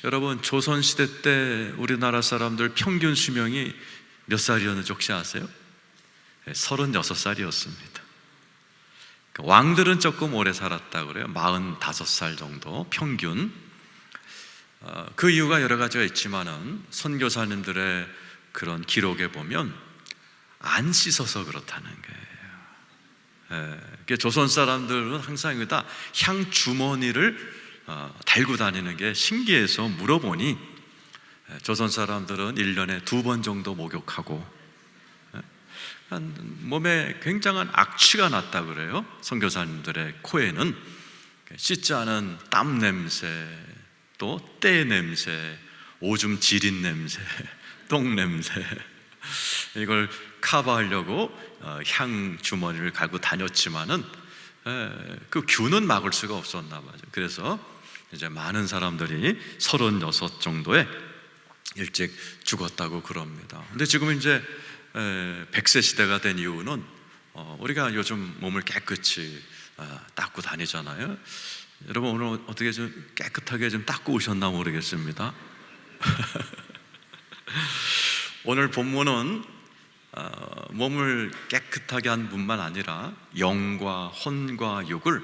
여러분, 조선시대 때 우리나라 사람들 평균 수명이 몇 살이었는지 혹시 아세요? 36살이었습니다. 왕들은 조금 오래 살았다고 그래요. 45살 정도 평균. 그 이유가 여러 가지가 있지만은 선교사님들의 그런 기록에 보면 안 씻어서 그렇다는 거예요. 조선 사람들은 항상 여기다 향 주머니를 달고 다니는 게 신기해서 물어보니 조선 사람들은 1년에 2번 정도 목욕하고 몸에 굉장한 악취가 났다 그래요. 선교사님들의 코에는 씻지 않은 땀 냄새, 또 때 냄새, 오줌 지린 냄새, 똥 냄새, 이걸 커버하려고 향 주머니를 가지고 다녔지만은 그 균은 막을 수가 없었나 봐요. 그래서 이제 많은 사람들이 36 정도에 일찍 죽었다고 그럽니다. 근데 지금 이제 100세 시대가 된 이유는 우리가 요즘 몸을 깨끗이 닦고 다니잖아요. 여러분, 오늘 어떻게 좀 깨끗하게 좀 닦고 오셨나 모르겠습니다. 오늘 본문은 몸을 깨끗하게 한 뿐만 아니라 영과 혼과 육을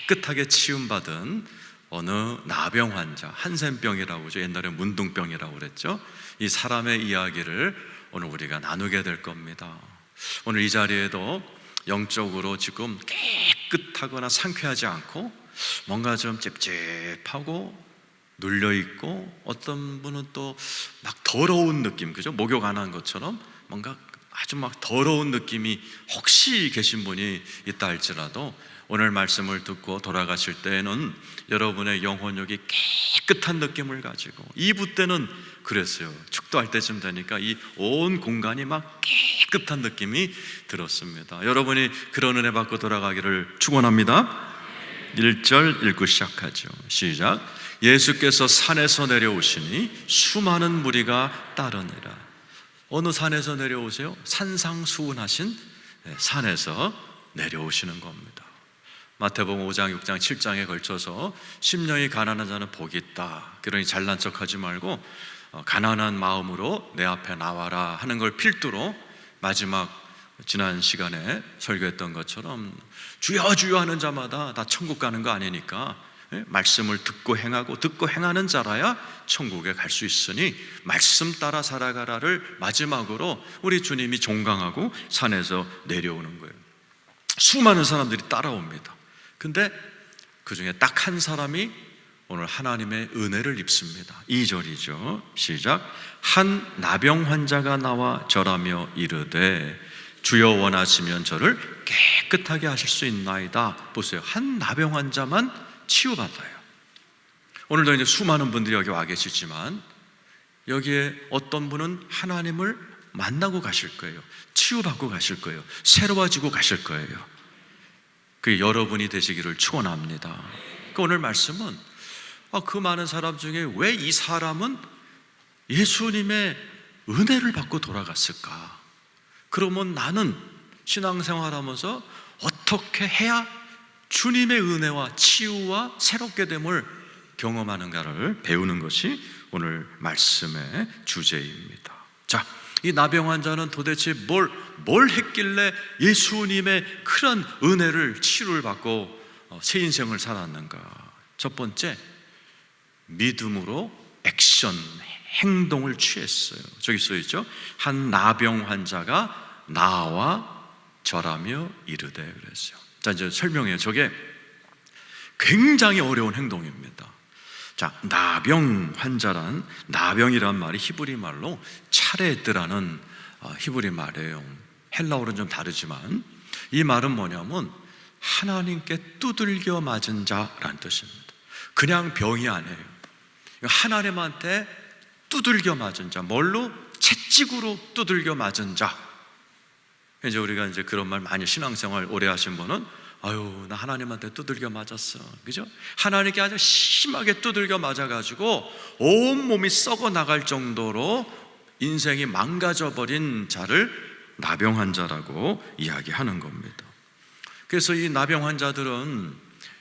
깨끗하게 치유받은 어느 나병 환자, 한센병이라고 하죠. 옛날에 문둥병이라고 그랬죠. 이 사람의 이야기를 오늘 우리가 나누게 될 겁니다. 오늘 이 자리에도 영적으로 지금 깨끗하거나 상쾌하지 않고 뭔가 좀 찝찝하고 눌려있고, 어떤 분은 또 막 더러운 느낌, 그죠? 목욕 안 한 것처럼 뭔가 아주 막 더러운 느낌이 혹시 계신 분이 있다 할지라도 오늘 말씀을 듣고 돌아가실 때에는 여러분의 영혼력이 깨끗한 느낌을 가지고, 2부 때는 그랬어요. 축도할 때쯤 되니까 이 온 공간이 막 깨끗한 느낌이 들었습니다. 여러분이 그런 은혜 받고 돌아가기를 축원합니다. 1절 읽고 시작하죠. 시작. 예수께서 산에서 내려오시니 수많은 무리가 따르니라. 어느 산에서 내려오세요? 산상수훈하신 산에서 내려오시는 겁니다. 마태복음 5장, 6장, 7장에 걸쳐서 심령이 가난한 자는 복이 있다, 그러니 잘난 척하지 말고 가난한 마음으로 내 앞에 나와라 하는 걸 필두로 마지막 지난 시간에 설교했던 것처럼 주여 주여 하는 자마다 다 천국 가는 거 아니니까 말씀을 듣고 행하고 듣고 행하는 자라야 천국에 갈 수 있으니 말씀 따라 살아가라를 마지막으로 우리 주님이 종강하고 산에서 내려오는 거예요. 수많은 사람들이 따라옵니다. 근데 그 중에 딱 한 사람이 오늘 하나님의 은혜를 입습니다. 2절이죠. 시작. 한 나병 환자가 나와 절하며 이르되 주여 원하시면 저를 깨끗하게 하실 수 있나이다. 보세요. 한 나병 환자만 치유받아요. 오늘도 이제 수많은 분들이 여기 와 계시지만 여기에 어떤 분은 하나님을 만나고 가실 거예요. 치유받고 가실 거예요. 새로워지고 가실 거예요. 그게 여러분이 되시기를 축원합니다. 그러니까 오늘 말씀은 그 많은 사람 중에 왜 이 사람은 예수님의 은혜를 받고 돌아갔을까? 그러면 나는 신앙생활하면서 어떻게 해야 주님의 은혜와 치유와 새롭게 됨을 경험하는가를 배우는 것이 오늘 말씀의 주제입니다. 자, 이 나병 환자는 도대체 뭘 했길래 예수님의 큰 은혜를, 치유를 받고 새 인생을 살았는가? 첫 번째, 믿음으로 액션, 행동을 취했어요. 저기 써있죠. 한 나병 환자가 나와 절하며 이르되 그랬어요. 자, 이제 설명해요. 저게 굉장히 어려운 행동입니다. 자, 나병 환자란, 나병이란 말이 히브리 말로 차레드라는 히브리 말이에요. 헬라어는 좀 다르지만 이 말은 뭐냐면 하나님께 두들겨 맞은 자라는 뜻입니다. 그냥 병이 아니에요. 하나님한테 두들겨 맞은 자, 뭘로? 채찍으로 두들겨 맞은 자. 이제 우리가 이제 그런 말 많이 신앙생활 오래 하신 분은 아유, 나 하나님한테 두들겨 맞았어, 그죠? 하나님께 아주 심하게 두들겨 맞아가지고 온몸이 썩어 나갈 정도로 인생이 망가져버린 자를 나병 환자라고 이야기하는 겁니다. 그래서 이 나병 환자들은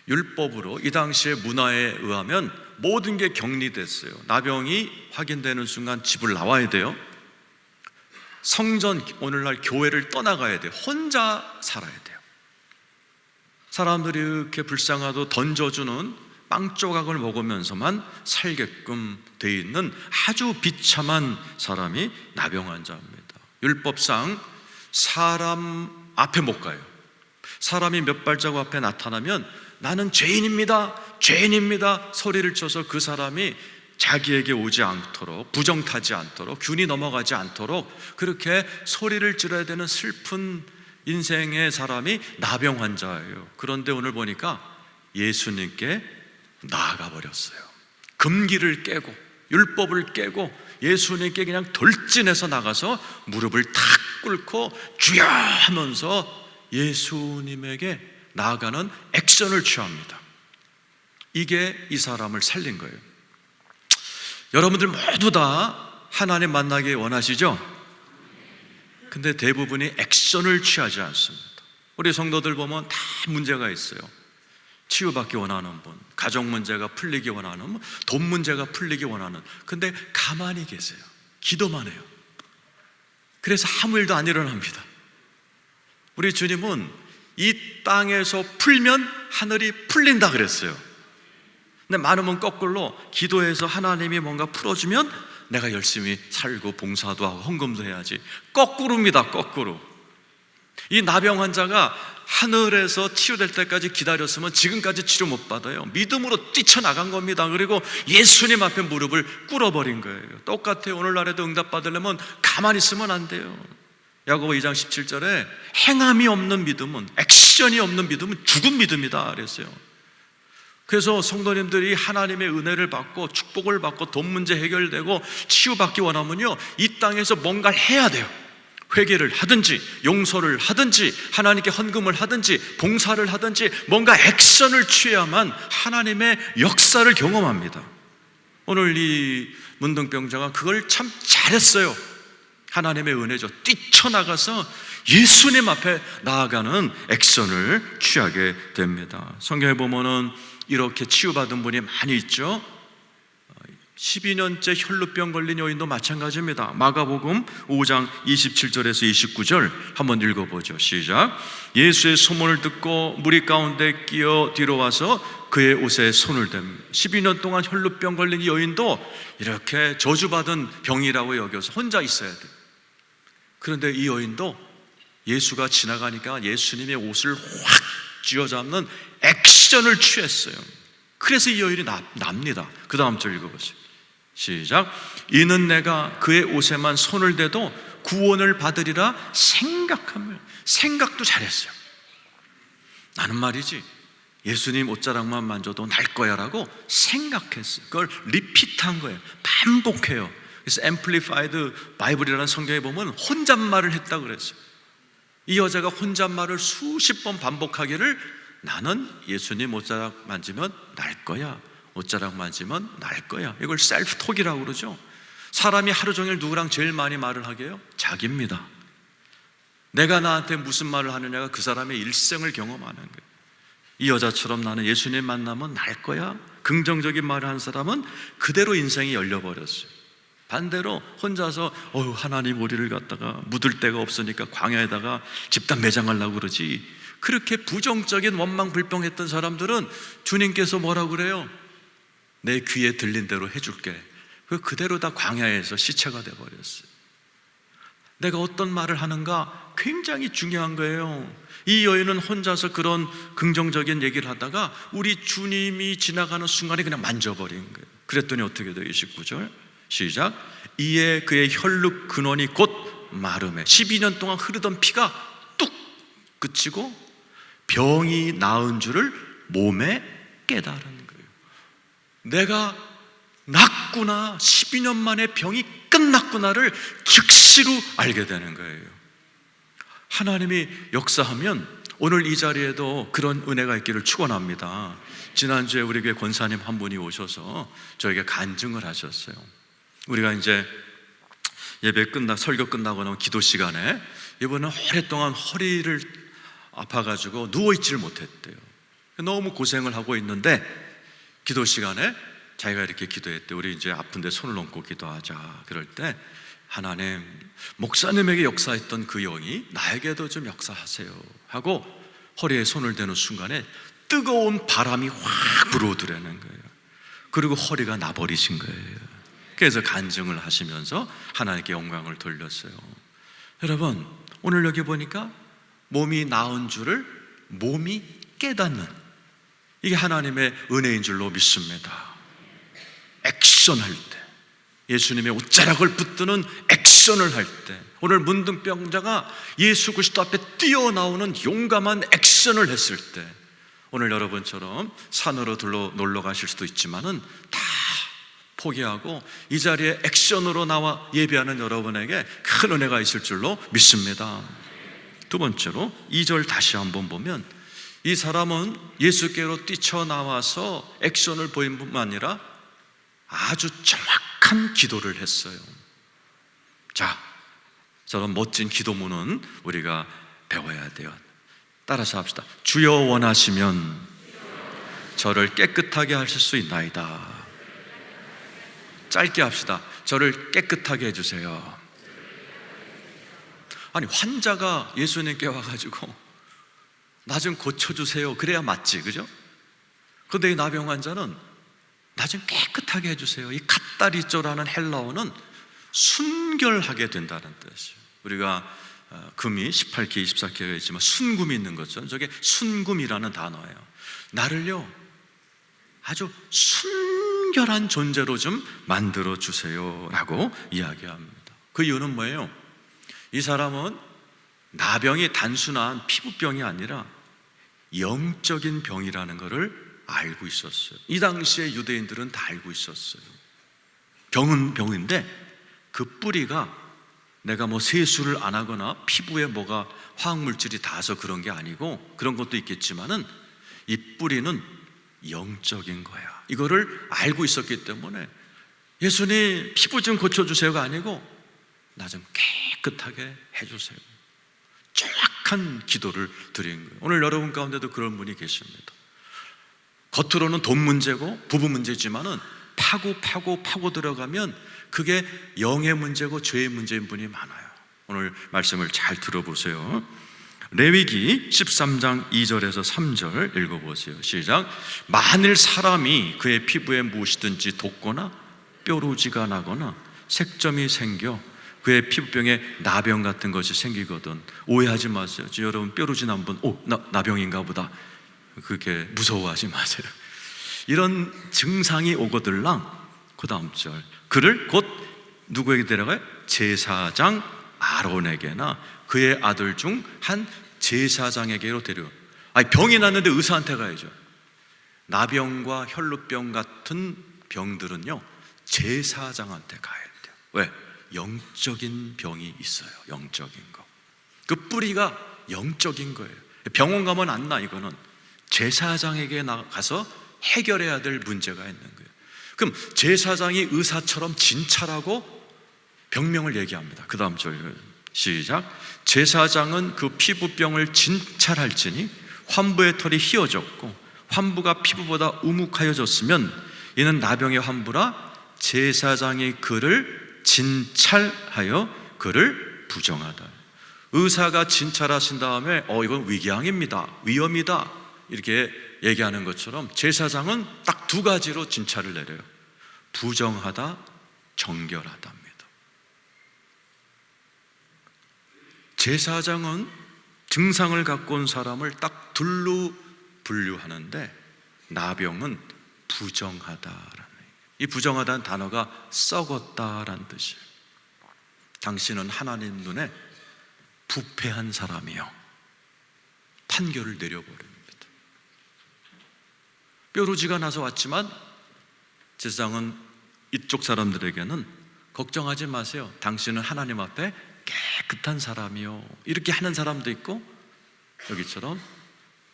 율법으로, 이 당시의 문화에 의하면 모든 게 격리됐어요. 나병이 확인되는 순간 집을 나와야 돼요. 성전, 오늘날 교회를 떠나가야 돼요. 혼자 살아야 돼요. 사람들이 이렇게 불쌍하도 던져주는 빵 조각을 먹으면서만 살게끔 돼 있는 아주 비참한 사람이 나병 환자입니다. 율법상 사람 앞에 못 가요. 사람이 몇 발자국 앞에 나타나면 나는 죄인입니다, 죄인입니다 소리를 쳐서 그 사람이 자기에게 오지 않도록, 부정타지 않도록, 균이 넘어가지 않도록 그렇게 소리를 질러야 되는 슬픈 인생의 사람이 나병 환자예요. 그런데 오늘 보니까 예수님께 나아가 버렸어요. 금기를 깨고 율법을 깨고 예수님께 그냥 돌진해서 나가서 무릎을 탁 꿇고 주여 하면서 예수님에게 나아가는 액션을 취합니다. 이게 이 사람을 살린 거예요. 여러분들 모두 다 하나님 만나기 원하시죠? 근데 대부분이 액션을 취하지 않습니다. 우리 성도들 보면 다 문제가 있어요. 치유받기 원하는 분, 가정 문제가 풀리기 원하는 분, 돈 문제가 풀리기 원하는. 근데 가만히 계세요. 기도만 해요. 그래서 아무 일도 안 일어납니다. 우리 주님은 이 땅에서 풀면 하늘이 풀린다 그랬어요. 근데 많으면 거꾸로 기도해서 하나님이 뭔가 풀어주면 내가 열심히 살고 봉사도 하고 헌금도 해야지. 거꾸로입니다. 거꾸로. 이 나병 환자가 하늘에서 치유될 때까지 기다렸으면 지금까지 치료 못 받아요. 믿음으로 뛰쳐나간 겁니다. 그리고 예수님 앞에 무릎을 꿇어버린 거예요. 똑같아요. 오늘날에도 응답 받으려면 가만히 있으면 안 돼요. 야고보 2장 17절에 행함이 없는 믿음은, 액션이 없는 믿음은 죽은 믿음이다 그랬어요. 그래서 성도님들이 하나님의 은혜를 받고 축복을 받고 돈 문제 해결되고 치유받기 원하면요, 이 땅에서 뭔가를 해야 돼요. 회개를 하든지 용서를 하든지 하나님께 헌금을 하든지 봉사를 하든지 뭔가 액션을 취해야만 하나님의 역사를 경험합니다. 오늘 이 문둥병자가 그걸 참 잘했어요. 하나님의 은혜죠. 뛰쳐나가서 예수님 앞에 나아가는 액션을 취하게 됩니다. 성경에 보면은 이렇게 치유받은 분이 많이 있죠. 12년째 혈루병 걸린 여인도 마찬가지입니다. 마가복음 5장 27절에서 29절 한번 읽어보죠. 시작. 예수의 소문을 듣고 무리 가운데 끼어 뒤로 와서 그의 옷에 손을 댑니다. 12년 동안 혈루병 걸린 이 여인도 이렇게 저주받은 병이라고 여겨서 혼자 있어야 돼요. 그런데 이 여인도 예수가 지나가니까 예수님의 옷을 확 쥐어잡는 액션을 취했어요. 그래서 이 여인이 납니다. 그 다음 절 읽어보세요. 시작. 이는 내가 그의 옷에만 손을 대도 구원을 받으리라 생각하며, 생각도 잘했어요. 나는 말이지 예수님 옷자락만 만져도 날 거야 라고 생각했어요. 그걸 리피트한 거예요. 반복해요. 그래서 Amplified Bible이라는 성경에 보면 혼잣말을 했다고 그랬어요. 이 여자가 혼잣말을 수십 번 반복하기를 나는 예수님 옷자락 만지면 날 거야, 옷자락 만지면 날 거야. 이걸 셀프톡이라고 그러죠. 사람이 하루 종일 누구랑 제일 많이 말을 하게 해요? 자기입니다. 내가 나한테 무슨 말을 하느냐가 그 사람의 일생을 경험하는 거예요. 이 여자처럼 나는 예수님 만나면 날 거야, 긍정적인 말을 한 사람은 그대로 인생이 열려버렸어요. 반대로 혼자서 하나님 우리를 갖다가 묻을 데가 없으니까 광야에다가 집단 매장하려고 그러지, 그렇게 부정적인 원망불평했던 사람들은 주님께서 뭐라고 그래요? 내 귀에 들린 대로 해줄게. 그대로 다 광야에서 시체가 돼버렸어요. 내가 어떤 말을 하는가 굉장히 중요한 거예요. 이 여인은 혼자서 그런 긍정적인 얘기를 하다가 우리 주님이 지나가는 순간에 그냥 만져버린 거예요. 그랬더니 어떻게 돼요? 29절 시작. 이에 그의 혈육 근원이 곧 마름에 12년 동안 흐르던 피가 뚝 그치고 병이 나은 줄을 몸에 깨달은 거예요. 내가 낫구나, 12년 만에 병이 끝났구나를 즉시로 알게 되는 거예요. 하나님이 역사하면 오늘 이 자리에도 그런 은혜가 있기를 축원합니다. 지난주에 우리 교회 권사님 한 분이 오셔서 저에게 간증을 하셨어요. 우리가 이제 예배 설교 끝나고 나면 기도 시간에 이분은 오랫동안 허리를 아파가지고 누워있지를 못했대요. 너무 고생을 하고 있는데 기도 시간에 자기가 이렇게 기도했대. 우리 이제 아픈데 손을 얹고 기도하자. 그럴 때 하나님, 목사님에게 역사했던 그 영이 나에게도 좀 역사하세요 하고 허리에 손을 대는 순간에 뜨거운 바람이 확 불어오더라는 거예요. 그리고 허리가 나버리신 거예요. 그래서 간증을 하시면서 하나님께 영광을 돌렸어요. 여러분, 오늘 여기 보니까 몸이 나은 줄을 몸이 깨닫는, 이게 하나님의 은혜인 줄로 믿습니다. 액션할 때, 예수님의 옷자락을 붙드는 액션을 할 때, 오늘 문둥병자가 예수 그리스도 앞에 뛰어나오는 용감한 액션을 했을 때, 오늘 여러분처럼 산으로 놀러 가실 수도 있지만은 다 포기하고 이 자리에 액션으로 나와 예배하는 여러분에게 큰 은혜가 있을 줄로 믿습니다. 두 번째로 2절 다시 한번 보면, 이 사람은 예수께로 뛰쳐나와서 액션을 보인 뿐만 아니라 아주 정확한 기도를 했어요. 자, 저런 멋진 기도문은 우리가 배워야 돼요. 따라서 합시다. 주여 원하시면 저를 깨끗하게 하실 수 있나이다. 짧게 합시다. 저를 깨끗하게 해주세요. 아니, 환자가 예수님께 와가지고 나 좀 고쳐주세요 그래야 맞지, 그죠? 그런데 이 나병 환자는 나 좀 깨끗하게 해주세요. 이 카타리조라는 헬라어는 순결하게 된다는 뜻이에요. 우리가 금이 18개, 24개가 있지만 순금이 있는 것처럼 저게 순금이라는 단어예요. 나를요 아주 순결한 존재로 좀 만들어 주세요 라고 이야기합니다. 그 이유는 뭐예요? 이 사람은 나병이 단순한 피부병이 아니라 영적인 병이라는 것을 알고 있었어요. 이 당시에 유대인들은 다 알고 있었어요. 병은 병인데 그 뿌리가 내가 뭐 세수를 안 하거나 피부에 뭐가 화학물질이 닿아서 그런 게 아니고, 그런 것도 있겠지만은 이 뿌리는 영적인 거야. 이거를 알고 있었기 때문에 예수님 피부 좀 고쳐주세요가 아니고 나 좀 깨끗하게 해주세요. 정확한 기도를 드린 거예요. 오늘 여러분 가운데도 그런 분이 계십니다. 겉으로는 돈 문제고 부부 문제지만은 파고 들어가면 그게 영의 문제고 죄의 문제인 분이 많아요. 오늘 말씀을 잘 들어보세요. 레위기 13장 2절에서 3절 읽어보세요. 시작. 만일 사람이 그의 피부에 무엇이든지 돋거나 뾰루지가 나거나 색점이 생겨 그의 피부병에 나병 같은 것이 생기거든 오해하지 마세요. 여러분 뾰루지 난 분, 나병인가 보다 그렇게 무서워하지 마세요. 이런 증상이 오거들랑 그 다음 절, 그를 곧 누구에게 데려가요? 제사장 아론에게나 그의 아들 중 한 제사장에게로 데려. 아니, 병이 났는데 의사한테 가야죠. 나병과 혈루병 같은 병들은요 제사장한테 가야 돼요. 왜? 영적인 병이 있어요. 영적인 거. 그 뿌리가 영적인 거예요. 병원 가면 안 나. 이거는 제사장에게 나가서 해결해야 될 문제가 있는 거예요. 그럼 제사장이 의사처럼 진찰하고 병명을 얘기합니다. 그 다음 절 시작. 제사장은 그 피부병을 진찰할지니 환부의 털이 희어졌고 환부가 피부보다 우묵하여졌으면 이는 나병의 환부라 제사장이 그를 진찰하여 그를 부정하다. 의사가 진찰하신 다음에 이건 위궤양입니다, 위험이다 이렇게 얘기하는 것처럼 제사장은 딱 두 가지로 진찰을 내려요. 부정하다, 정결하답니다. 제사장은 증상을 갖고 온 사람을 딱 둘로 분류하는데 나병은 부정하다라는, 이 부정하다는 단어가 썩었다라는 뜻이에요. 당신은 하나님 눈에 부패한 사람이요, 판결을 내려버립니다. 뾰루지가 나서 왔지만 제사장은 이쪽 사람들에게는 걱정하지 마세요, 당신은 하나님 앞에 깨끗한 사람이요, 이렇게 하는 사람도 있고, 여기처럼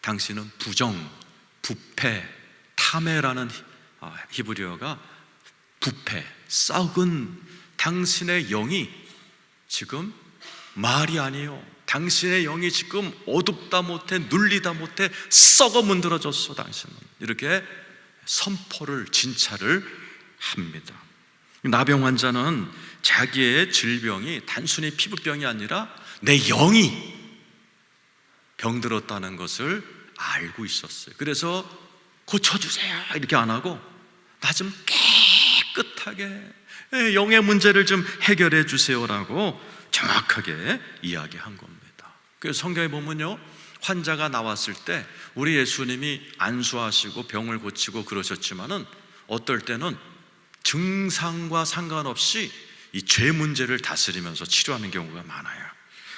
당신은 부정, 부패, 탐해라는 히브리어가 부패, 썩은 당신의 영이 지금 말이 아니에요. 당신의 영이 지금 어둡다 못해, 눌리다 못해 썩어 문드러졌어. 당신은 이렇게 선포를 진찰을 합니다. 나병 환자는 자기의 질병이 단순히 피부병이 아니라 내 영이 병들었다는 것을 알고 있었어요. 그래서 고쳐주세요 이렇게 안 하고 나 좀 깨끗하게 영의 문제를 좀 해결해 주세요라고 정확하게 이야기한 겁니다. 그래서 성경에 보면요, 환자가 나왔을 때 우리 예수님이 안수하시고 병을 고치고 그러셨지만은 어떨 때는 증상과 상관없이 이 죄 문제를 다스리면서 치료하는 경우가 많아요.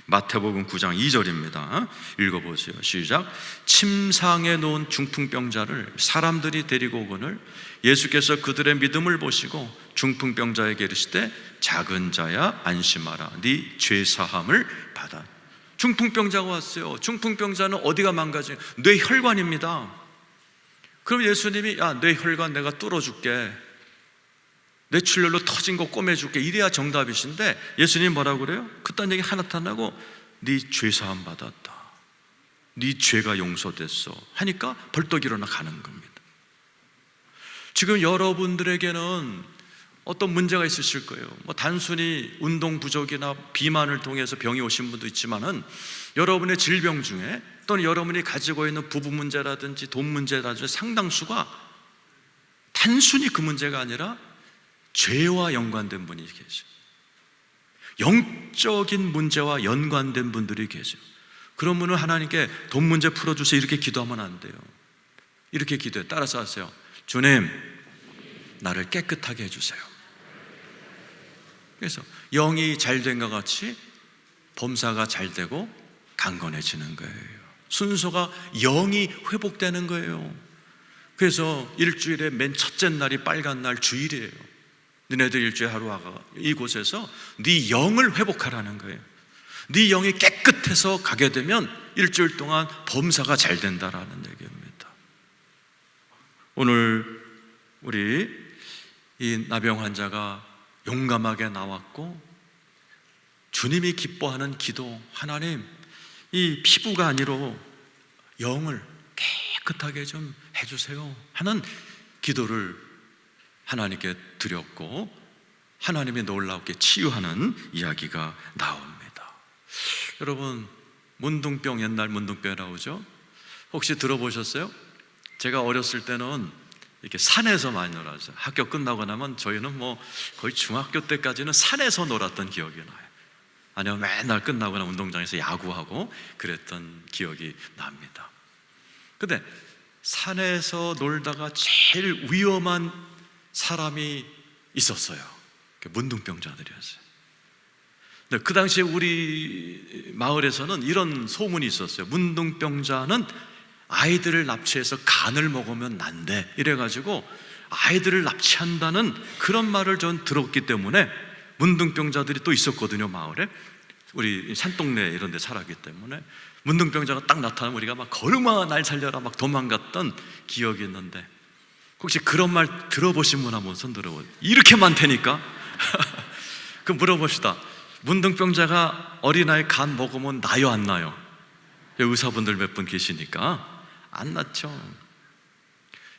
마태복음 9장 2절입니다. 읽어보세요. 시작. 침상에 놓은 중풍병자를 사람들이 데리고 오거늘 예수께서 그들의 믿음을 보시고 중풍병자에게 이르시되 작은 자야 안심하라 네 죄사함을 받아. 중풍병자가 왔어요. 중풍병자는 어디가 망가져요? 뇌혈관입니다. 그럼 예수님이 야, 뇌혈관 내가 뚫어줄게, 뇌출혈로 터진 거 꼬매줄게, 이래야 정답이신데 예수님 뭐라고 그래요? 그딴 얘기 하나 안 하고 네 죄사함 받았다, 네 죄가 용서됐어 하니까 벌떡 일어나 가는 겁니다. 지금 여러분들에게는 어떤 문제가 있으실 거예요. 단순히 운동 부족이나 비만을 통해서 병이 오신 분도 있지만은 여러분의 질병 중에 또는 여러분이 가지고 있는 부부 문제라든지 돈 문제라든지 상당수가 단순히 그 문제가 아니라 죄와 연관된 분이 계세요. 영적인 문제와 연관된 분들이 계세요. 그런 분은 하나님께 돈 문제 풀어주세요 이렇게 기도하면 안 돼요. 이렇게 기도해요. 따라서 하세요. 주님, 나를 깨끗하게 해주세요. 그래서 영이 잘 된 것 같이 범사가 잘 되고 강건해지는 거예요. 순서가 영이 회복되는 거예요. 그래서 일주일의 맨 첫째 날이 빨간 날 주일이에요. 너네들 일주일 하루하고 이곳에서 네 영을 회복하라는 거예요. 네 영이 깨끗해서 가게 되면 일주일 동안 범사가 잘 된다라는 얘기입니다. 오늘 우리 이 나병 환자가 용감하게 나왔고 주님이 기뻐하는 기도, 하나님 이 피부가 아니라 영을 깨끗하게 좀 해주세요 하는 기도를 하나님께 드렸고 하나님이 놀랍게 치유하는 이야기가 나옵니다. 여러분, 문둥병, 옛날 문둥병이 나오죠? 혹시 들어보셨어요? 제가 어렸을 때는 이렇게 산에서 많이 놀았어요. 학교 끝나고 나면 저희는 거의 중학교 때까지는 산에서 놀았던 기억이 나요. 아니면 맨날 끝나고 나면 운동장에서 야구하고 그랬던 기억이 납니다. 근데 산에서 놀다가 제일 위험한 사람이 있었어요. 문둥병자들이었어요. 근데 그 당시에 우리 마을에서는 이런 소문이 있었어요. 문둥병자는 아이들을 납치해서 간을 먹으면 난대, 이래가지고 아이들을 납치한다는 그런 말을 전 들었기 때문에 문둥병자들이 또 있었거든요. 마을에 우리 산동네 이런 데 살았기 때문에 문둥병자가 딱 나타나면 우리가 막 걸음아 날 살려라 막 도망갔던 기억이 있는데, 혹시 그런 말 들어보신 분 한번 손 들어보세요. 이렇게 많다니까. 그럼 물어봅시다. 문둥병자가 어린아이 간 먹으면 나요 안 나요? 의사분들 몇 분 계시니까 안 났죠.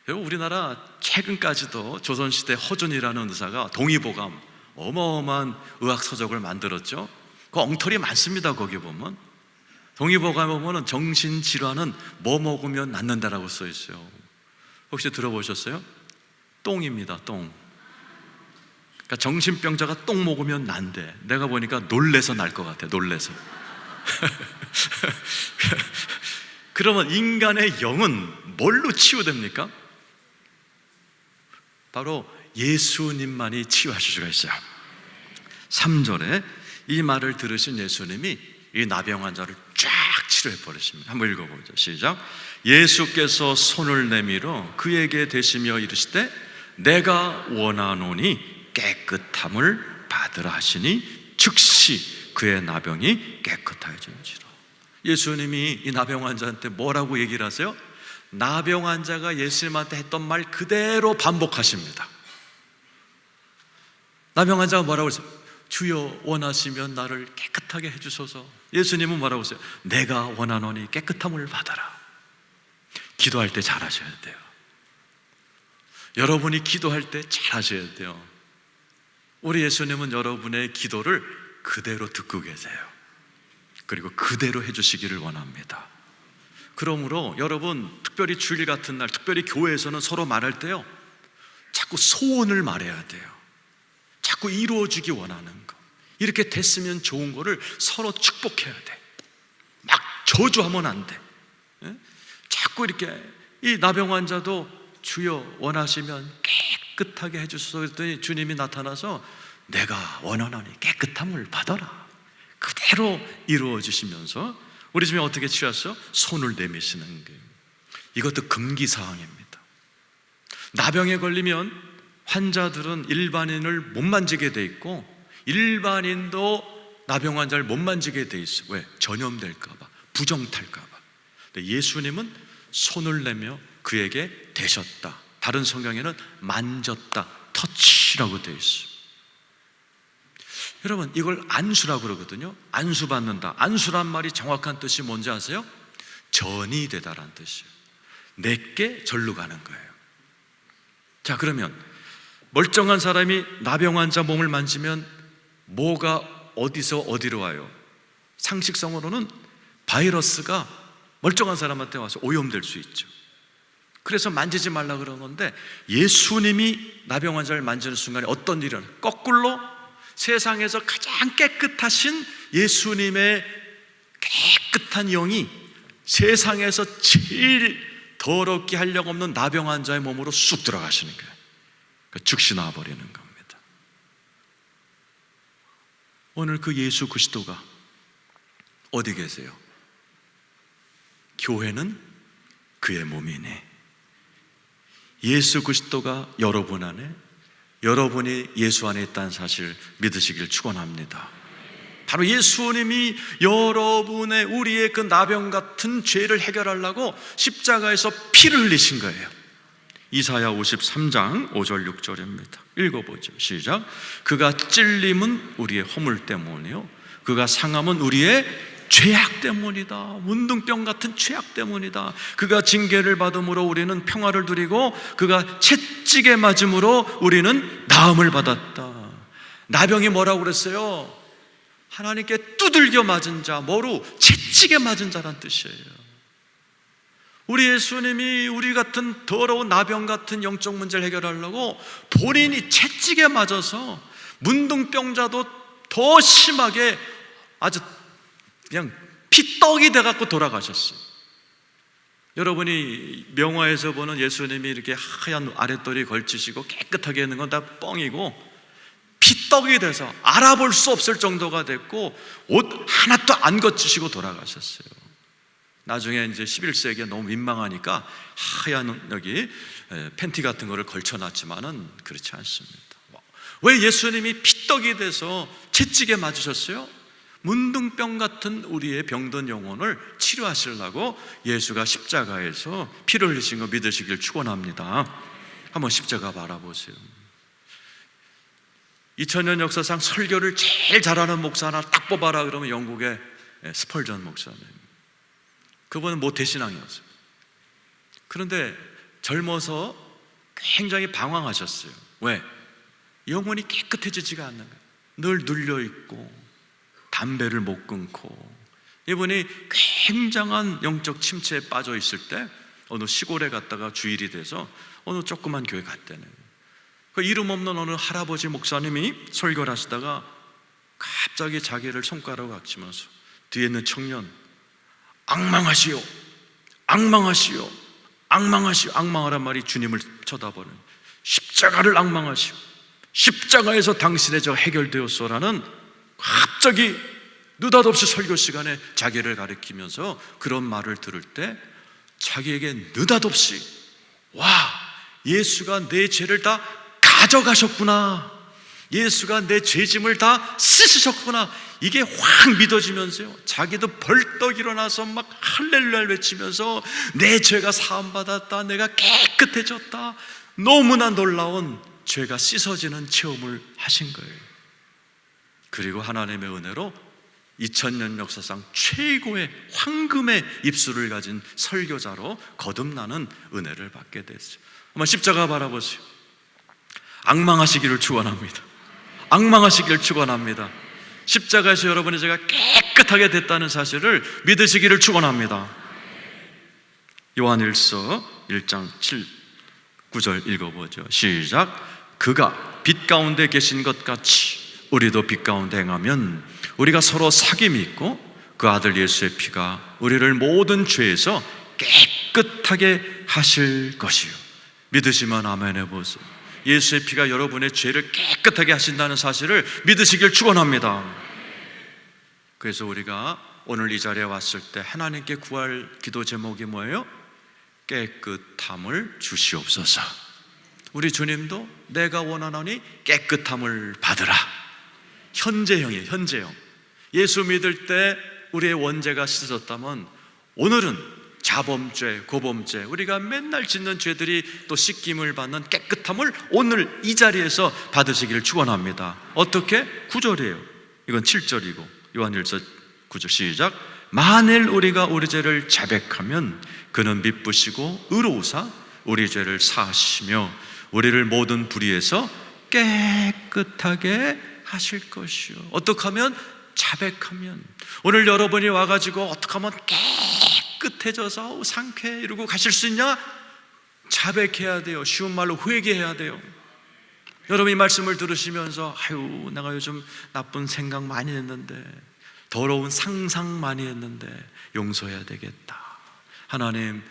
우리나라 최근까지도 조선시대 허준이라는 의사가 동의보감 어마어마한 의학서적을 만들었죠. 그 엉터리 많습니다. 거기 보면 동의보감에 보면 정신질환은 뭐 먹으면 낫는다라고 써 있어요. 혹시 들어보셨어요? 똥입니다. 똥. 그러니까 정신병자가 똥 먹으면 난대. 내가 보니까 놀래서 날 것 같아. 놀래서. 그러면 인간의 영은 뭘로 치유됩니까? 바로 예수님만이 치유하실 수가 있어요. 3절에 이 말을 들으신 예수님이 이 나병 환자를 쫙 치료해 버리십니다. 한번 읽어보죠. 시작. 예수께서 손을 내밀어 그에게 대시며 이르시되 내가 원하노니 깨끗함을 받으라 하시니 즉시 그의 나병이 깨끗해진지라. 예수님이 이 나병 환자한테 뭐라고 얘기를 하세요? 나병 환자가 예수님한테 했던 말 그대로 반복하십니다. 나병 환자가 뭐라고 했어요? 주여 원하시면 나를 깨끗하게 해주소서. 예수님은 뭐라고 했어요? 내가 원하노니 깨끗함을 받아라. 기도할 때 잘하셔야 돼요. 여러분이 기도할 때 잘 하셔야 돼요. 우리 예수님은 여러분의 기도를 그대로 듣고 계세요. 그리고 그대로 해주시기를 원합니다. 그러므로 여러분, 특별히 주일 같은 날, 특별히 교회에서는 서로 말할 때요, 자꾸 소원을 말해야 돼요. 자꾸 이루어지기 원하는 거, 이렇게 됐으면 좋은 거를 서로 축복해야 돼. 막 저주하면 안 돼. 자꾸 이렇게, 이 나병 환자도 주여 원하시면 깨끗하게 해주소서 그랬더니 주님이 나타나서 내가 원하노니 깨끗함을 받아라, 그대로 이루어지시면서 우리 집에 어떻게 취했어? 손을 내미시는 거예요. 이것도 금기사항입니다. 나병에 걸리면 환자들은 일반인을 못 만지게 돼 있고 일반인도 나병 환자를 못 만지게 돼 있어. 왜? 전염될까 봐, 부정탈까 봐. 근데 예수님은 손을 내며 그에게 대셨다. 다른 성경에는 만졌다, 터치라고 돼 있어요. 여러분, 이걸 안수라고 그러거든요. 안수받는다. 안수란 말이 정확한 뜻이 뭔지 아세요? 전이 되다라는 뜻이에요. 내게 절로 가는 거예요. 자, 그러면 멀쩡한 사람이 나병 환자 몸을 만지면 뭐가 어디서 어디로 와요? 상식성으로는 바이러스가 멀쩡한 사람한테 와서 오염될 수 있죠. 그래서 만지지 말라 그런 건데, 예수님이 나병 환자를 만지는 순간에 어떤 일이 일어나요? 거꾸로 세상에서 가장 깨끗하신 예수님의 깨끗한 영이 세상에서 제일 더럽게 하려고 없는 나병 환자의 몸으로 쑥 들어가시는 거예요. 그러니까 즉시 나와버리는 겁니다. 오늘 그 예수 그리스도가 어디 계세요? 교회는 그의 몸이네. 예수 그리스도가 여러분 안에, 여러분이 예수 안에 있다는 사실 믿으시길 축원합니다. 바로 예수님이 여러분의, 우리의 그 나병 같은 죄를 해결하려고 십자가에서 피를 흘리신 거예요. 이사야 53장 5절 6절입니다. 읽어보죠. 시작. 그가 찔림은 우리의 허물 때문이요, 그가 상함은 우리의 죄악 때문이다. 문둥병 같은 죄악 때문이다. 그가 징계를 받음으로 우리는 평화를 누리고 그가 채찍에 맞음으로 우리는 나음을 받았다. 나병이 뭐라고 그랬어요? 하나님께 두들겨 맞은 자, 뭐로? 채찍에 맞은 자란 뜻이에요. 우리 예수님이 우리 같은 더러운 나병 같은 영적 문제를 해결하려고 본인이 채찍에 맞아서 문둥병자도 더 심하게 아주 그냥 피떡이 돼갖고 돌아가셨어요. 여러분이 명화에서 보는 예수님이 이렇게 하얀 아랫돌이 걸치시고 깨끗하게 있는 건 다 뻥이고, 피떡이 돼서 알아볼 수 없을 정도가 됐고 옷 하나도 안 거치시고 돌아가셨어요. 나중에 이제 11세기에 너무 민망하니까 하얀 여기 팬티 같은 거를 걸쳐놨지만은 그렇지 않습니다. 왜 예수님이 피떡이 돼서 채찍에 맞으셨어요? 문둥병 같은 우리의 병든 영혼을 치료하시려고 예수가 십자가에서 피를 흘리신 거 믿으시길 축원합니다. 한번 십자가 바라보세요. 2000년 역사상 설교를 제일 잘하는 목사 하나 딱 뽑아라 그러면 영국의 스펄전 목사님. 그분은 모태신앙이었어요. 그런데 젊어서 굉장히 방황하셨어요. 왜? 영혼이 깨끗해지지가 않는 거예요. 늘 눌려있고 담배를 못 끊고. 이분이 굉장한 영적 침체에 빠져 있을 때 어느 시골에 갔다가 주일이 돼서 어느 조그만 교회 갔대네요. 그 이름 없는 어느 할아버지 목사님이 설교를 하시다가 갑자기 자기를 손가락으로 악치면서 뒤에 있는 청년, 악망하시오, 악망하시오, 악망하시오. 악망하란 말이 주님을 쳐다보는, 십자가를 악망하시오, 십자가에서 당신의 저 해결되었소라는, 갑자기 느닷없이 설교 시간에 자기를 가리키면서 그런 말을 들을 때 자기에게 느닷없이, 와, 예수가 내 죄를 다 가져가셨구나, 예수가 내 죄짐을 다 씻으셨구나, 이게 확 믿어지면서요, 자기도 벌떡 일어나서 막 할렐루야를 외치면서 내 죄가 사함받았다, 내가 깨끗해졌다, 너무나 놀라운 죄가 씻어지는 체험을 하신 거예요. 그리고 하나님의 은혜로 2000년 역사상 최고의 황금의 입술을 가진 설교자로 거듭나는 은혜를 받게 됐어요. 한번 십자가 바라보세요. 악망하시기를 축원합니다. 악망하시기를 축원합니다. 십자가에서 여러분의 죄가 깨끗하게 됐다는 사실을 믿으시기를 축원합니다. 요한일서 1장 7, 9절 읽어보죠. 시작. 그가 빛 가운데 계신 것 같이 우리도 빛 가운데 행하면 우리가 서로 사귐이 있고 그 아들 예수의 피가 우리를 모든 죄에서 깨끗하게 하실 것이요. 믿으시면 아멘 해보세요. 예수의 피가 여러분의 죄를 깨끗하게 하신다는 사실을 믿으시길 축원합니다. 그래서 우리가 오늘 이 자리에 왔을 때 하나님께 구할 기도 제목이 뭐예요? 깨끗함을 주시옵소서. 우리 주님도 내가 원하노니 깨끗함을 받으라. 현재형이에요. 현재형. 예수 믿을 때 우리의 원죄가 씻어졌다면 오늘은 자범죄, 고범죄, 우리가 맨날 짓는 죄들이 또 씻김을 받는 깨끗함을 오늘 이 자리에서 받으시기를 축원합니다. 어떻게? 9절이에요. 이건 7절이고 요한일서 9절 시작. 만일 우리가 우리 죄를 자백하면 그는 미쁘시고 의로우사 우리 죄를 사하시며 우리를 모든 불의에서 깨끗하게 하실 것이요. 어떻게 하면? 자백하면. 오늘 여러분이 와가지고 어떻게 하면 깨끗해져서 상쾌해 이러고 가실 수 있냐? 자백해야 돼요. 쉬운 말로 회개해야 돼요. 여러분 이 말씀을 들으시면서 아유 내가 요즘 나쁜 생각 많이 했는데, 더러운 상상 많이 했는데 용서해야 되겠다. 하나님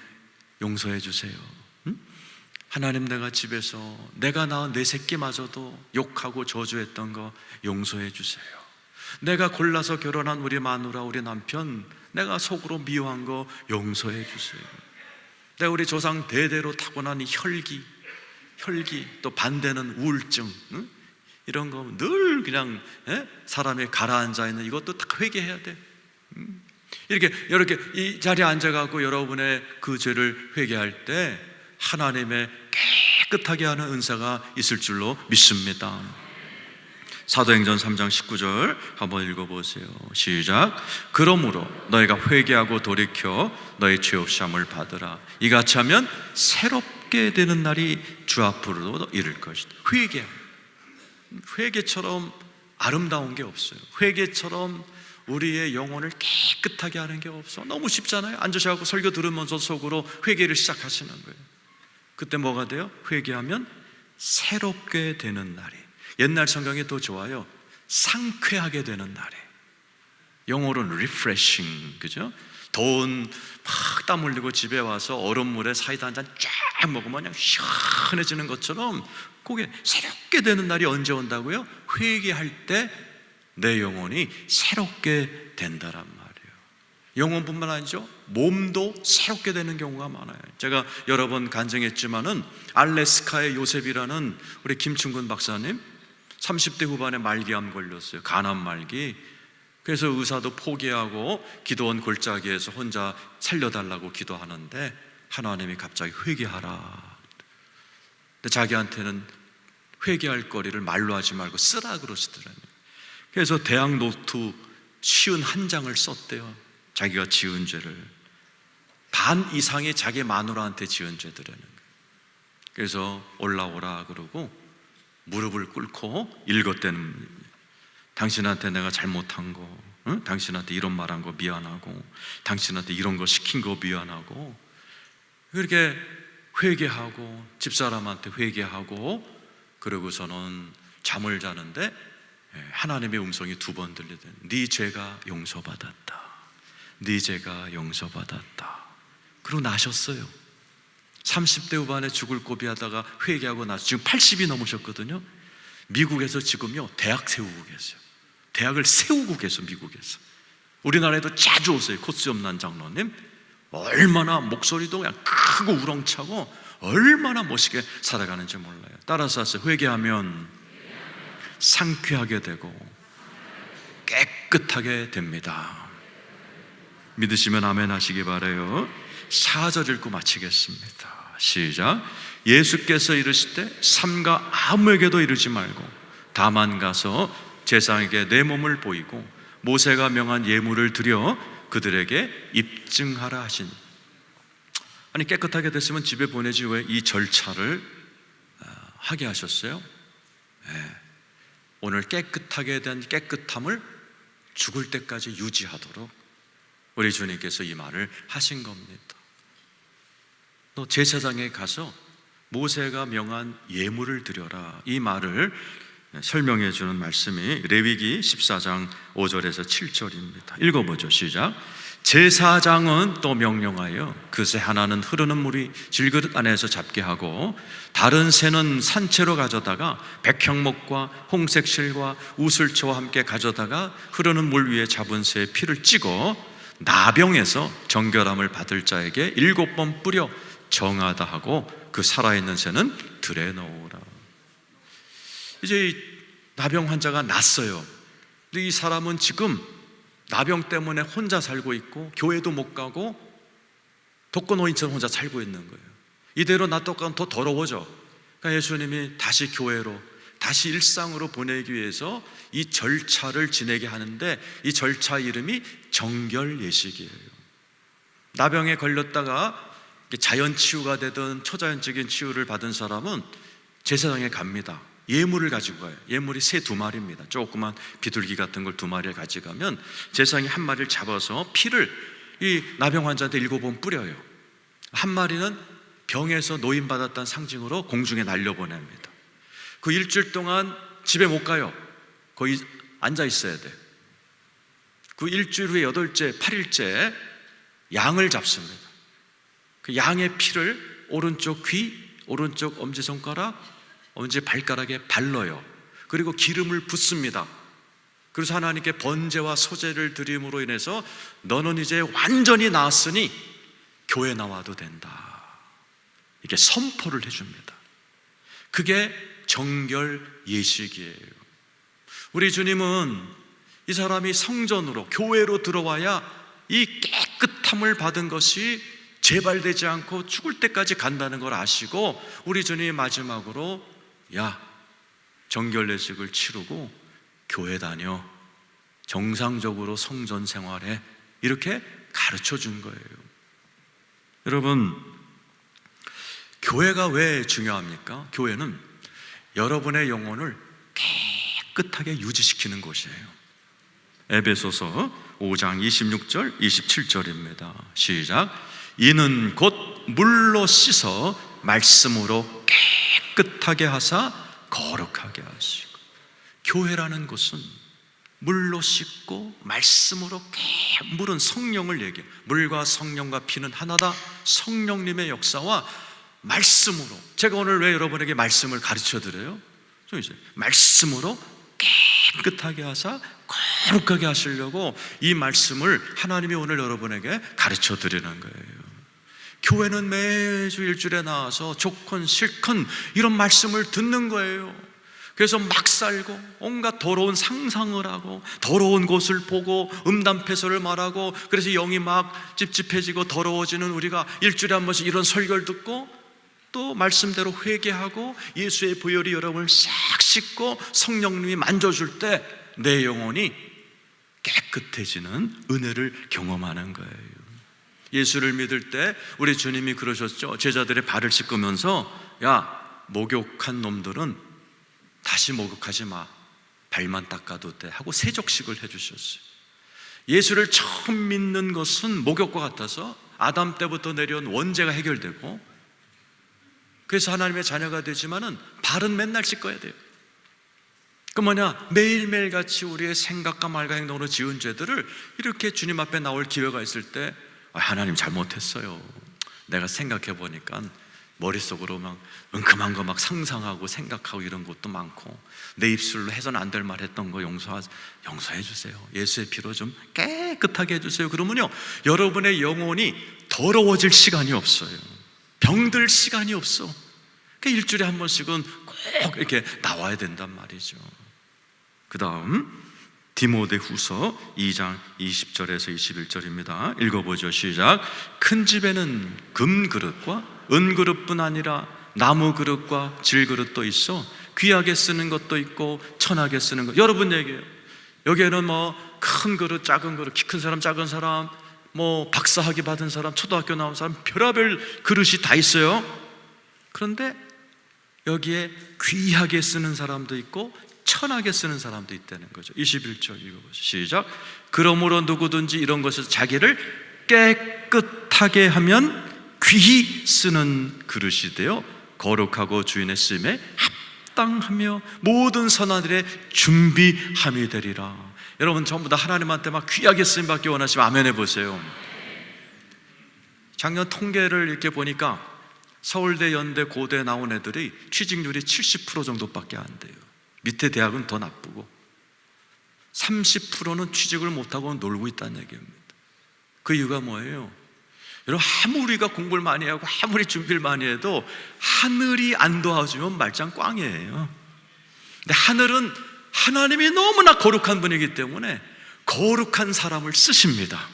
용서해 주세요. 하나님 내가 집에서 내가 낳은 내 새끼마저도 욕하고 저주했던 거 용서해 주세요. 내가 골라서 결혼한 우리 마누라 우리 남편 내가 속으로 미워한 거 용서해 주세요. 내가 우리 조상 대대로 타고난 이 혈기 또 반대는 우울증 이런 거 늘 그냥 사람이 가라앉아 있는 이것도 다 회개해야 돼. 이렇게 이 자리에 앉아가고 여러분의 그 죄를 회개할 때 하나님의 깨끗하게 하는 은사가 있을 줄로 믿습니다. 사도행전 3장 19절 한번 읽어보세요. 시작. 그러므로 너희가 회개하고 돌이켜 너희 죄 없음을 받으라. 이같이 하면 새롭게 되는 날이 주 앞으로 이를 것이다. 회개처럼 아름다운 게 없어요. 회개처럼 우리의 영혼을 깨끗하게 하는 게 없어. 너무 쉽잖아요. 앉으셔서 설교 들으면서 속으로 회개를 시작하시는 거예요. 그때 뭐가 돼요? 회개하면 새롭게 되는 날이. 옛날 성경이 더 좋아요. 상쾌하게 되는 날이. 영어로는 refreshing, 그죠? 더운 막 땀 흘리고 집에 와서 얼음물에 사이다 한 잔 쫙 먹으면 그냥 시원해지는 것처럼 그게 새롭게 되는 날이 언제 온다고요? 회개할 때 내 영혼이 새롭게 된다란 말이에요. 영혼뿐만 아니죠, 몸도 새롭게 되는 경우가 많아요. 제가 여러 번 간증했지만은 알래스카의 요셉이라는 우리 김충근 박사님 30대 후반에 말기암 걸렸어요. 간암 말기. 그래서 의사도 포기하고 기도원 골짜기에서 혼자 살려달라고 기도하는데 하나님이 갑자기 회개하라. 근데 자기한테는 회개할 거리를 말로 하지 말고 쓰라 그러시더라고요. 그래서 대학 노트 51장을 썼대요. 자기가 지은 죄를. 반 이상이 자기 마누라한테 지은 죄들이라는 거예요. 그래서 올라오라 그러고 무릎을 꿇고 읽었대는, 당신한테 내가 잘못한 거, 응? 당신한테 이런 말한 거 미안하고, 당신한테 이런 거 시킨 거 미안하고, 그렇게 회개하고 집사람한테 회개하고, 그러고서는 잠을 자는데 하나님의 음성이 2번 들리더니 네 죄가 용서받았다. 네 죄가 용서받았다. 그러고 나셨어요. 30대 후반에 죽을 고비하다가 회개하고 나서 지금 80이 넘으셨거든요. 미국에서 지금요 대학 세우고 계세요. 대학을 세우고 계세요. 미국에서. 우리나라에도 자주 오세요. 코스염난 장로님. 얼마나 목소리도 그냥 크고 우렁차고 얼마나 멋있게 살아가는지 몰라요. 따라서 하세요. 회개하면 상쾌하게 되고 깨끗하게 됩니다. 믿으시면 아멘 하시기 바라요. 4절 읽고 마치겠습니다. 시작. 예수께서 이르시되 삼가 아무에게도 이르지 말고 다만 가서 제사장에게 내 몸을 보이고 모세가 명한 예물을 드려 그들에게 입증하라 하신. 아니 깨끗하게 됐으면 집에 보내지 왜 이 절차를 하게 하셨어요? 네. 오늘 깨끗하게 된 깨끗함을 죽을 때까지 유지하도록 우리 주님께서 이 말을 하신 겁니다. 또 제사장에 가서 모세가 명한 예물을 드려라, 이 말을 설명해 주는 말씀이 레위기 14장 5절에서 7절입니다. 읽어보죠. 시작. 제사장은 또 명령하여 그 새 하나는 흐르는 물이 질그릇 안에서 잡게 하고 다른 새는 산채로 가져다가 백향목과 홍색 실과 우슬초와 함께 가져다가 흐르는 물 위에 잡은 새의 피를 찍어 나병에서 정결함을 받을 자에게 7번 뿌려 정하다 하고 그 살아있는 새는 들에 넣으라. 이제 이 나병 환자가 났어요. 근데 이 사람은 지금 나병 때문에 혼자 살고 있고 교회도 못 가고 독거노인처럼 혼자 살고 있는 거예요. 이대로 놔뒀다간 더 더러워져. 그러니까 예수님이 다시 교회로, 다시 일상으로 보내기 위해서 이 절차를 지내게 하는데, 이 절차 이름이 정결 예식이에요. 나병에 걸렸다가 자연 치유가 되든 초자연적인 치유를 받은 사람은 제사장에 갑니다. 예물을 가지고 가요. 예물이 새 2마리입니다. 조그만 비둘기 같은 걸 2마리를 가져가면 제사장이 1마리를 잡아서 피를 이 나병 환자한테 7번 뿌려요. 1마리는 병에서 노인받았다는 상징으로 공중에 날려보냅니다. 그 일주일 동안 집에 못 가요. 거기 앉아 있어야 돼. 그 일주일 후에 8일째, 8일째 양을 잡습니다. 그 양의 피를 오른쪽 귀, 오른쪽 엄지손가락, 엄지발가락에 발라요. 그리고 기름을 붓습니다. 그래서 하나님께 번제와 소제를 드림으로 인해서 너는 이제 완전히 나았으니 교회 나와도 된다, 이렇게 선포를 해줍니다. 그게 정결 예식이에요. 우리 주님은 이 사람이 성전으로, 교회로 들어와야 이 깨끗함을 받은 것이 재발되지 않고 죽을 때까지 간다는 걸 아시고, 우리 주님이 마지막으로 야, 정결 예식을 치르고 교회 다녀, 정상적으로 성전 생활해, 이렇게 가르쳐 준 거예요. 여러분, 교회가 왜 중요합니까? 교회는 여러분의 영혼을 깨끗하게 유지시키는 곳이에요. 에베소서 5장 26절 27절입니다. 시작. 이는 곧 물로 씻어 말씀으로 깨끗하게 하사 거룩하게 하시고. 교회라는 곳은 물로 씻고 말씀으로 물은 성령을 얘기해. 물과 성령과 피는 하나다. 성령님의 역사와 말씀으로. 제가 오늘 왜 여러분에게 말씀을 가르쳐 드려요? 좀 이제 말씀으로 깨끗하게 하사 거룩하게 하시려고 이 말씀을 하나님이 오늘 여러분에게 가르쳐 드리는 거예요. 교회는 매주 일주일에 나와서 좋건 싫건 이런 말씀을 듣는 거예요. 그래서 막 살고 온갖 더러운 상상을 하고 더러운 곳을 보고 음담패설을 말하고, 그래서 영이 막 찝찝해지고 더러워지는 우리가 일주일에 한 번씩 이런 설교를 듣고 또 말씀대로 회개하고 예수의 보혈이 여러분을 싹 씻고 성령님이 만져줄 때 내 영혼이 깨끗해지는 은혜를 경험하는 거예요. 예수를 믿을 때 우리 주님이 그러셨죠. 제자들의 발을 씻으면서 야, 목욕한 놈들은 다시 목욕하지 마, 발만 닦아도 돼 하고 세족식을 해주셨어요. 예수를 처음 믿는 것은 목욕과 같아서 아담 때부터 내려온 원죄가 해결되고, 그래서 하나님의 자녀가 되지만은 발은 맨날 씻어야 돼요. 그 뭐냐, 매일매일 같이 우리의 생각과 말과 행동으로 지은 죄들을 이렇게 주님 앞에 나올 기회가 있을 때 하나님 잘못했어요, 내가 생각해 보니까 머릿속으로 막 은큼한 거 막 상상하고 생각하고 이런 것도 많고 내 입술로 해서는 안 될 말 했던 거 용서해 주세요, 예수의 피로 좀 깨끗하게 해주세요. 그러면요, 여러분의 영혼이 더러워질 시간이 없어요. 병들 시간이 없어. 그러니까 일주일에 한 번씩은 꼭 이렇게 나와야 된단 말이죠. 그 다음 디모데후서 2장 20절에서 21절입니다. 읽어보죠. 시작. 큰 집에는 금그릇과 은그릇뿐 아니라 나무그릇과 질그릇도 있어 귀하게 쓰는 것도 있고 천하게 쓰는 것. 여러분 얘기해요. 여기에는 뭐 큰 그릇, 작은 그릇, 키 큰 사람, 작은 사람, 뭐 박사학위 받은 사람, 초등학교 나온 사람, 별의별 그릇이 다 있어요. 그런데 여기에 귀하게 쓰는 사람도 있고 천하게 쓰는 사람도 있다는 거죠. 21절 읽어보시죠. 시작. 그러므로 누구든지 이런 것에서 자기를 깨끗하게 하면 귀히 쓰는 그릇이 되어 거룩하고 주인의 쓰임에 합당하며 모든 선한 일에 준비함이 되리라. 여러분 전부 다 하나님한테 막 귀하게 쓰임 받기 원하시면 아멘 해보세요. 작년 통계를 이렇게 보니까 서울대, 연대, 고대 나온 애들이 취직률이 70% 정도밖에 안 돼요. 밑에 대학은 더 나쁘고 30%는 취직을 못하고 놀고 있다는 얘기입니다. 그 이유가 뭐예요? 여러분, 아무리 우리가 공부를 많이 하고 아무리 준비를 많이 해도 하늘이 안 도와주면 말짱 꽝이에요. 근데 하늘은 하나님이 너무나 거룩한 분이기 때문에 거룩한 사람을 쓰십니다.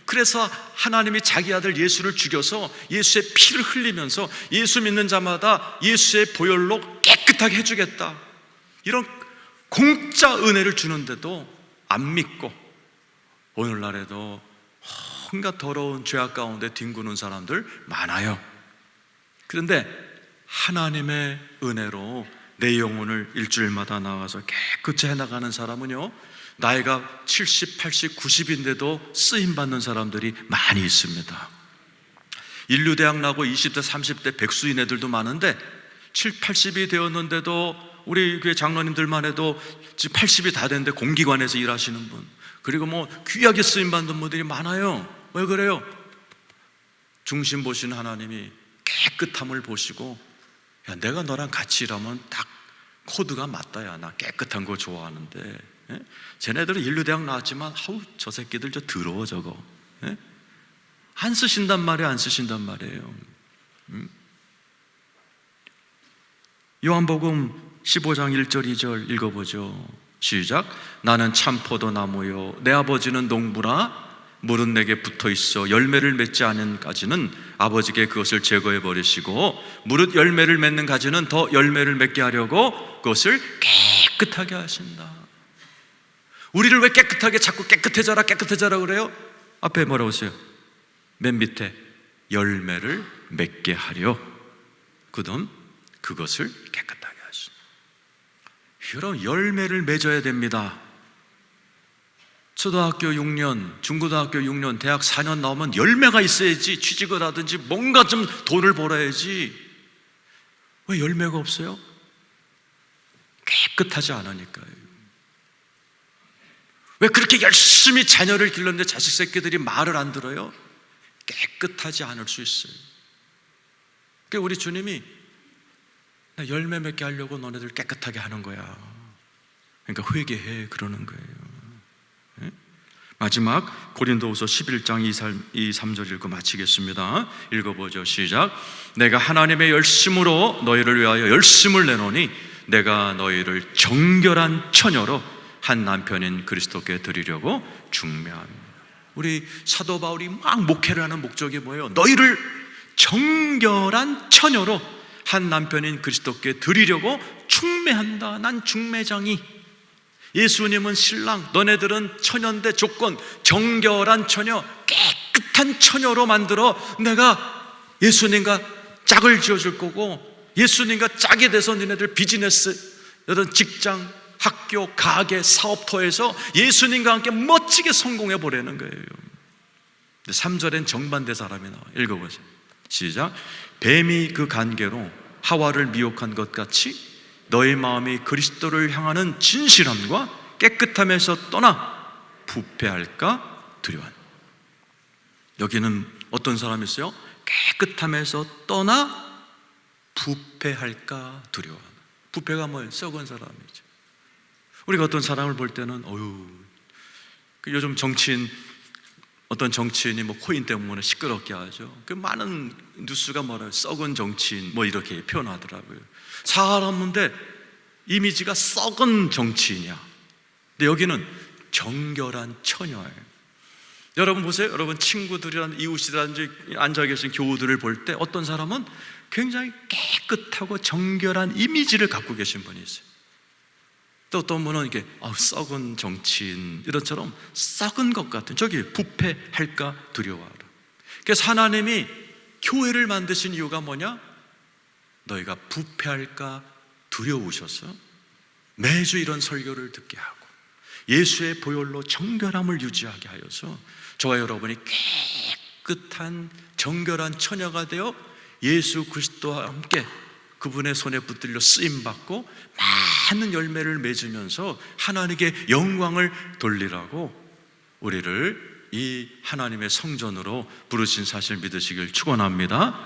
그래서 하나님이 자기 아들 예수를 죽여서 예수의 피를 흘리면서 예수 믿는 자마다 예수의 보혈로 깨끗하게 해주겠다, 이런 공짜 은혜를 주는데도 안 믿고 오늘날에도 온갖 더러운 죄악 가운데 뒹구는 사람들 많아요. 그런데 하나님의 은혜로 내 영혼을 일주일마다 나가서 깨끗이 해나가는 사람은요, 나이가 70, 80, 90인데도 쓰임받는 사람들이 많이 있습니다. 인류대학 나고 20대, 30대 백수인 애들도 많은데 7, 80이 되었는데도 우리 교회 장로님들만 해도 지금 80이 다 됐는데 공기관에서 일하시는 분, 그리고 뭐 귀하게 쓰임받는 분들이 많아요. 왜 그래요? 중심 보시는 하나님이 깨끗함을 보시고, 야, 내가 너랑 같이 일하면 딱 코드가 맞다. 야, 나 깨끗한 거 좋아하는데, 예? 쟤네들은 인류대학 나왔지만 아우 저 새끼들 저 더러워 저거, 예? 안 쓰신단 말이에요. 안 쓰신단 말이에요. 요한복음 15장 1절 2절 읽어보죠. 시작. 나는 참 포도나무요 내 아버지는 농부라 물은 내게 붙어있어 열매를 맺지 않은 가지는 아버지께 그것을 제거해 버리시고 무릇 열매를 맺는 가지는 더 열매를 맺게 하려고 그것을 깨끗하게 하신다. 우리를 왜 깨끗하게 자꾸 깨끗해져라 깨끗해져라 그래요? 앞에 뭐라고 써요? 맨 밑에 열매를 맺게 하려 그다음 그것을 깨끗하게 하신다. 여러분, 열매를 맺어야 됩니다. 초등학교 6년, 중고등학교 6년, 대학 4년 나오면 열매가 있어야지 취직을 하든지 뭔가 좀 돈을 벌어야지. 왜 열매가 없어요? 깨끗하지 않으니까요. 왜 그렇게 열심히 자녀를 길렀는데 자식 새끼들이 말을 안 들어요? 깨끗하지 않을 수 있어요. 그러니까 우리 주님이 나 열매 맺게 하려고 너네들 깨끗하게 하는 거야. 그러니까 회개해 그러는 거예요. 마지막 고린도후서 11장 2, 3절 읽고 마치겠습니다. 읽어보죠. 시작. 내가 하나님의 열심으로 너희를 위하여 열심을 내노니 내가 너희를 정결한 처녀로 한 남편인 그리스도께 드리려고 중매합니다. 우리 사도 바울이 막 목회를 하는 목적이 뭐예요? 너희를 정결한 처녀로 한 남편인 그리스도께 드리려고 중매한다. 난 중매장이. 예수님은 신랑, 너네들은 처녀인데 조건 정결한 처녀, 깨끗한 처녀로 만들어 내가 예수님과 짝을 지어줄 거고, 예수님과 짝이 돼서 너네들 비즈니스, 여러분 직장, 학교, 가게, 사업터에서 예수님과 함께 멋지게 성공해 보려는 거예요. 3절엔 정반대 사람이 나와요. 읽어보세요. 시작. 뱀이 그 간계로 하와를 미혹한 것 같이 너의 마음이 그리스도를 향하는 진실함과 깨끗함에서 떠나 부패할까 두려워한다. 여기는 어떤 사람이 있어요? 깨끗함에서 떠나 부패할까 두려워한다. 부패가 뭐예요? 썩은 사람이죠. 우리가 어떤 사람을 볼 때는 요즘 정치인, 어떤 정치인이 뭐 코인 때문에 시끄럽게 하죠. 그 많은 뉴스가 뭐라요? 썩은 정치인 뭐 이렇게 표현하더라고요. 사람인데 이미지가 썩은 정치인이야. 근데 여기는 정결한 처녀예요. 여러분 보세요. 여러분 친구들이란 이웃이라든지 앉아 계신 교우들을 볼 때 어떤 사람은 굉장히 깨끗하고 정결한 이미지를 갖고 계신 분이 있어요. 또 어떤 분은 이게 썩은 정치인 이런처럼 썩은 것 같은, 저기 부패할까 두려워하라. 그래서 하나님이 교회를 만드신 이유가 뭐냐? 너희가 부패할까 두려우셔서 매주 이런 설교를 듣게 하고 예수의 보혈로 정결함을 유지하게 하여서 저와 여러분이 깨끗한 정결한 처녀가 되어 예수 그리스도와 함께 그분의 손에 붙들려 쓰임받고 많은 열매를 맺으면서 하나님께 영광을 돌리라고 우리를 이 하나님의 성전으로 부르신 사실 믿으시길 축원합니다.